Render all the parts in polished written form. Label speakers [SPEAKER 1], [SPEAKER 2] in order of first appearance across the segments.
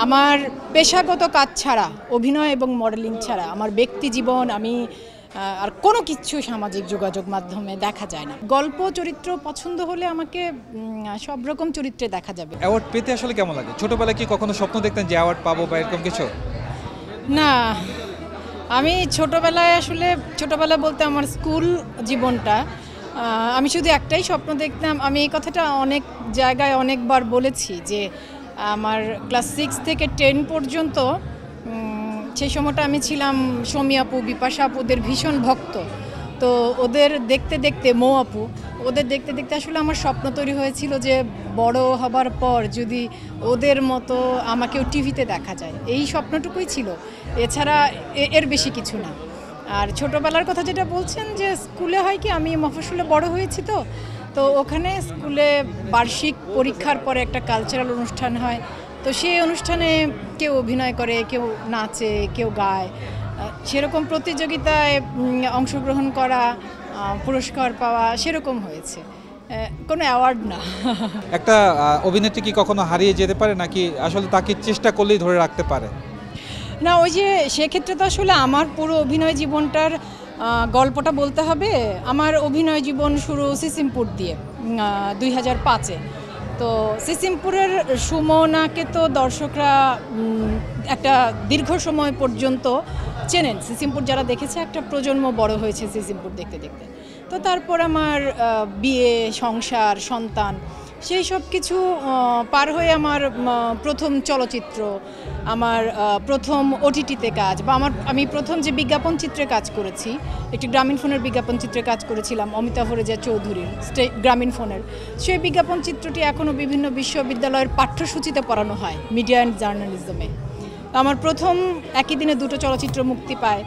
[SPEAKER 1] আমার পেশাগত কাজ ছাড়া, অভিনয় এবং মডেলিং ছাড়া আমার ব্যক্তি জীবন আমি আর কোনো কিছু সামাজিক যোগাযোগ মাধ্যমে দেখা যায় না। গল্প চরিত্র পছন্দ হলে আমাকে সব রকম চরিত্রে দেখা যাবে।
[SPEAKER 2] অ্যাওয়ার্ড পেতে আসলে কেমন লাগে? ছোটবেলায় কি কখনো স্বপ্ন দেখতেন যে অ্যাওয়ার্ড পাবো বা এরকম কিছু?
[SPEAKER 1] না, আমি ছোটবেলা বলতে আমার স্কুল জীবনটা আমি শুধু একটাই স্বপ্ন দেখতাম। আমি এই কথাটা অনেক জায়গায় অনেকবার বলেছি যে আমার ক্লাস 6 থেকে 10 পর্যন্ত সেই সময়টা আমি ছিলাম শমী আপু, বিপাশা আপুদের ভীষণ ভক্ত। তো ওদের দেখতে দেখতে, মৌ আপু, ওদের দেখতে দেখতে আসলে আমার স্বপ্ন তৈরি হয়েছিল যে বড় হবার পর যদি ওদের মতো আমাকেও টিভিতে দেখা যায়। এই স্বপ্নটুকুই ছিল, এছাড়া এর বেশি কিছু না। আর ছোটোবেলার কথা যেটা বলছেন যে স্কুলে হয় কি, আমি মফস্বলে বড় হয়েছি, তো ওখানে স্কুলে বার্ষিক পরীক্ষার পরে একটা কালচারাল অনুষ্ঠান হয়। তো সেই অনুষ্ঠানে কেউ অভিনয় করে, কেউ নাচে, কেউ গায়। সেরকম প্রতিযোগিতায় অংশগ্রহণ করা, পুরস্কার পাওয়া, সেরকম হয়েছে, কোনো অ্যাওয়ার্ড না।
[SPEAKER 2] একটা অভিনেত্রী কি কখনো হারিয়ে যেতে পারে নাকি আসলে তাকে চেষ্টা করলেই ধরে রাখতে পারে?
[SPEAKER 1] না, ওই যে সেক্ষেত্রে তো আসলে আমার পুরো অভিনয় জীবনটার গল্পটা বলতে হবে। আমার অভিনয় জীবন শুরু সিসিমপুর দিয়ে 2005-এ। তো সিসিমপুরের সুমনাকে তো দর্শকরা একটা দীর্ঘ সময় পর্যন্ত চেনেন। সিসিমপুর যারা দেখেছে, একটা প্রজন্ম বড় হয়েছে সিসিমপুর দেখতে দেখতে। তো তারপর আমার বিয়ে, সংসার, সন্তান, সেই সব কিছু পার হয়ে আমার প্রথম চলচ্চিত্র, আমার প্রথম ওটিটিতে কাজ, বা আমি প্রথম যে বিজ্ঞাপন চিত্রে কাজ করেছি, একটি গ্রামীণ ফোনের বিজ্ঞাপন চিত্রে কাজ করেছিলাম অমিতাভ রেজা চৌধুরীর গ্রামীণ ফোনের। সেই বিজ্ঞাপন চিত্রটি এখনও বিভিন্ন বিশ্ববিদ্যালয়ের পাঠ্যসূচিতে পড়ানো হয়, মিডিয়া অ্যান্ড জার্নালিজমে। আমার প্রথম একই দিনে দুটো চলচ্চিত্র মুক্তি পায়,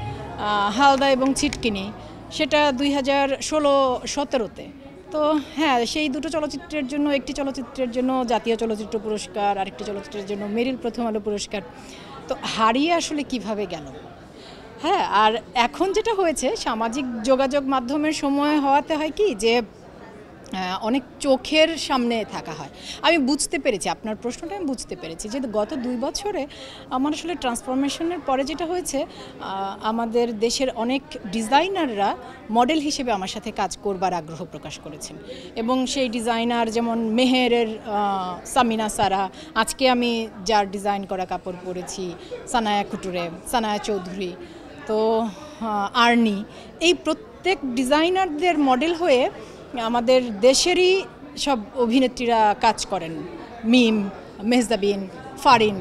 [SPEAKER 1] হালদা এবং ছিটকিনি, সেটা 2016-17-তে। তো হ্যাঁ, সেই দুটো চলচ্চিত্রের জন্য, একটি চলচ্চিত্রের জন্য জাতীয় চলচ্চিত্র পুরস্কার, আরেকটি চলচ্চিত্রের জন্য মেরিল প্রথম আলো পুরস্কার। তো হারিয়ে আসলে কিভাবে গেল? হ্যাঁ, আর এখন যেটা হয়েছে, সামাজিক যোগাযোগ মাধ্যমের সময় হওয়াতে হয় কি যে অনেক চোখের সামনে থাকা হয়। আমি বুঝতে পেরেছি আপনার প্রশ্নটা, আমি বুঝতে পেরেছি যে গত 2 বছরে আমার আসলে ট্রান্সফরমেশনের পরে যেটা হয়েছে, আমাদের দেশের অনেক ডিজাইনাররা মডেল হিসেবে আমার সাথে কাজ করবার আগ্রহ প্রকাশ করেছেন। এবং সেই ডিজাইনার যেমন মেহেরের সামিনা সারা, আজকে আমি যার ডিজাইন করা কাপড় পরেছি, সানায়া কুটুরে, সানায়া চৌধুরী, তো আর্নি, এই প্রত্যেক ডিজাইনারদের মডেল হয়ে আমাদের দেশেরই সব অভিনেত্রীরা কাজ করেন। মিম, মেহজাবিন, ফারিন,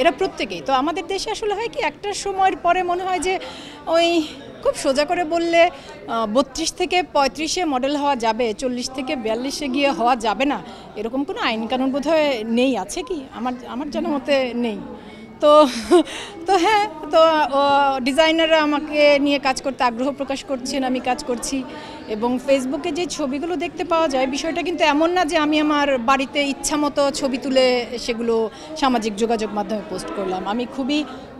[SPEAKER 1] এরা প্রত্যেকেই। তো আমাদের দেশে আসলে হয় কি, একটা সময়ের পরে মনে হয় যে ওই খুব সোজা করে বললে 32 থেকে 35-এ মডেল হওয়া যাবে, 40 থেকে 42-এ গিয়ে হওয়া যাবে না, এরকম কোনো আইন কানুন বোধহয় নেই। আছে কি? আমার জানা মতে নেই। তো তো হ্যাঁ, তো ডিজাইনাররা আমাকে নিয়ে কাজ করতে আগ্রহ প্রকাশ করছেন, আমি কাজ করছি। এবং ফেসবুকে যে ছবিগুলো দেখতে পাওয়া যায়, বিষয়টা কিন্তু এমন না যে আমি আমার বাড়িতে ইচ্ছামতো ছবি তুলে সেগুলো সামাজিক যোগাযোগ মাধ্যমে পোস্ট করলাম। আমি খুবই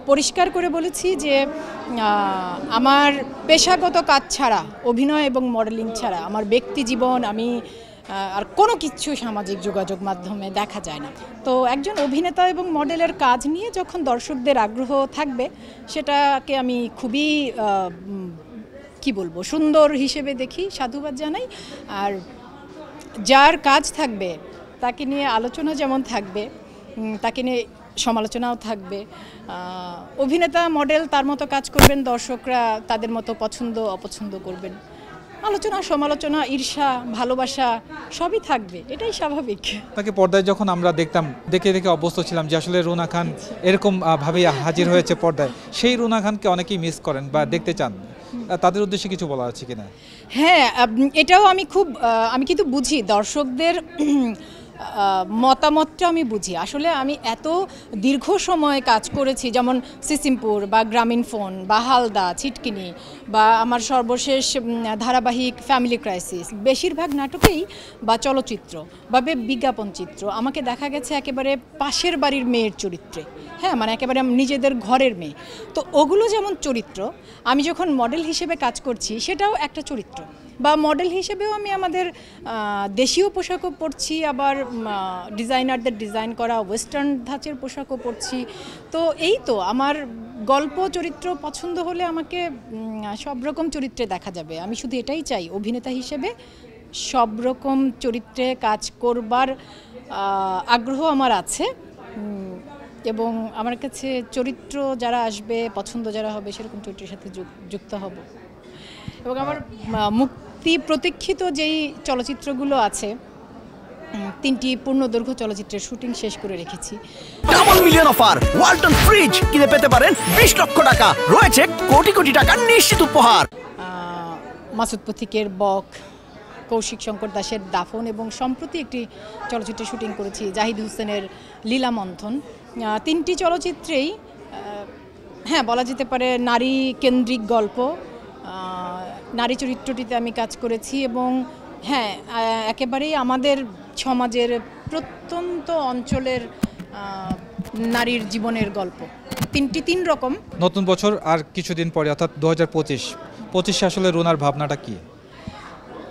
[SPEAKER 1] পরিষ্কার করে বলেছি যে আমার পেশাগত কাজ ছাড়া, অভিনয় এবং মডেলিং ছাড়া আমার ব্যক্তি জীবন আমি আর কোনো কিছু সামাজিক যোগাযোগ মাধ্যমে দেখা যায় না। তো একজন অভিনেতা এবং মডেলের কাজ নিয়ে যখন দর্শকদের আগ্রহ থাকবে, সেটাকে আমি খুবই কি বলবো, সুন্দর হিসেবে দেখি, সাধুবাদ জানাই। আর যার কাজ থাকবে তাকে নিয়ে আলোচনা যেমন থাকবে, তাকে নিয়ে সমালোচনাও থাকবে। অভিনেতা, মডেল তার মতো কাজ করবেন, দর্শকরা তাদের মতো পছন্দ অপছন্দ করবেন। আলোচনা, সমালোচনা, ঈর্ষা, ভালোবাসা সবই থাকবে, এটাই স্বাভাবিক।
[SPEAKER 2] তাকে পর্দায় যখন আমরা দেখতাম, দেখে দেখে অভ্যস্ত ছিলাম যে আসলে রুনা খান এরকম ভাবেই হাজির হয়েছে পর্দায়। সেই রুনা খানকে অনেকেই মিস করেন বা দেখতে চান, তাদের উদ্দেশ্যে কিছু বলা আছে কিনা?
[SPEAKER 1] হ্যাঁ, এটাও আমি কিন্তু বুঝি দর্শকদের মতামতটা আমি বুঝি। আসলে আমি এত দীর্ঘ সময় কাজ করেছি, যেমন সিসিমপুর বা গ্রামীণ ফোন বা হালদা, ছিটকিনি, বা আমার সর্বশেষ ধারাবাহিক ফ্যামিলি ক্রাইসিস, বেশিরভাগ নাটকেই বা চলচ্চিত্র বা বিজ্ঞাপন চিত্র আমাকে দেখা গেছে একেবারে পাশের বাড়ির মেয়ের চরিত্রে। হ্যাঁ, মানে একেবারে নিজেদের ঘরের মেয়ে। তো ওগুলো যেমন চরিত্র, আমি যখন মডেল হিসেবে কাজ করছি সেটাও একটা চরিত্র। বা মডেল হিসেবেও আমি আমাদের দেশীয় পোশাকও পরছি, আবার ডিজাইনারদের ডিজাইন করা ওয়েস্টার্ন ধাঁচের পোশাকও পরছি। তো এই তো আমার গল্প চরিত্র পছন্দ হলে আমাকে সব রকম চরিত্রে দেখা যাবে। আমি শুধু এটাই চাই, অভিনেতা হিসেবে সব রকম চরিত্রে কাজ করবার আগ্রহ আমার আছে, এবং আমার কাছে চরিত্র যারা আসবে, পছন্দ যারা হবে, সেরকম চরিত্রের সাথে যুক্ত হব। এবং আমার মুক্তি প্রতীক্ষিত যেই চলচ্চিত্রগুলো আছে, 3টি পূর্ণদৈর্ঘ্য চলচ্চিত্রের শুটিং শেষ করে রেখেছি।
[SPEAKER 3] Double million offer, Walton fridge কিনে পেতে পারেন 20 লক্ষ টাকা, রয়েছে কোটি কোটি টাকার নিশ্চিত উপহার।
[SPEAKER 1] মাসুদ পথিকের বক, কৌশিক শঙ্কর দাসের দাফন, এবং সম্প্রতি একটি চলচ্চিত্রে শুটিং করেছি জাহিদ হোসেনের লীলা মন্থন। 3টি চলচ্চিত্রেই হ্যাঁ বলা যেতে পারে নারী কেন্দ্রিক গল্প, নারী চরিত্রটিতে আমি কাজ করেছি, এবং হ্যাঁ একেবারেই আমাদের সমাজের প্রত্যন্ত অঞ্চলের নারীর জীবনের গল্প। 3 রকম।
[SPEAKER 2] নতুন বছর আর কিছুদিন পরে, অর্থাৎ 2025 আসলে রুনার ভাবনাটা কি?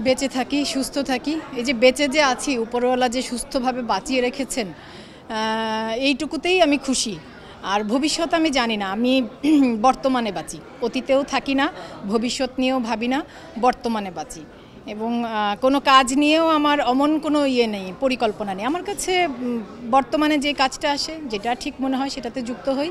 [SPEAKER 1] বেঁচে থাকি, সুস্থ থাকি। এই যে বেঁচে যে আছি, উপরওয়ালা যে সুস্থভাবে বাঁচিয়ে রেখেছেন, এইটুকুতেই আমি খুশি। আর ভবিষ্যৎ আমি জানি না, আমি বর্তমানে বাঁচি, অতীতেও থাকি না, ভবিষ্যৎ নিয়েও ভাবি না, বর্তমানে বাঁচি। এবং কোনো কাজ নিয়েও আমার অমন কোনো নেই, পরিকল্পনা নেই। আমার কাছে বর্তমানে যে কাজটা আসে, যেটা ঠিক মনে হয় সেটাতে যুক্ত হই।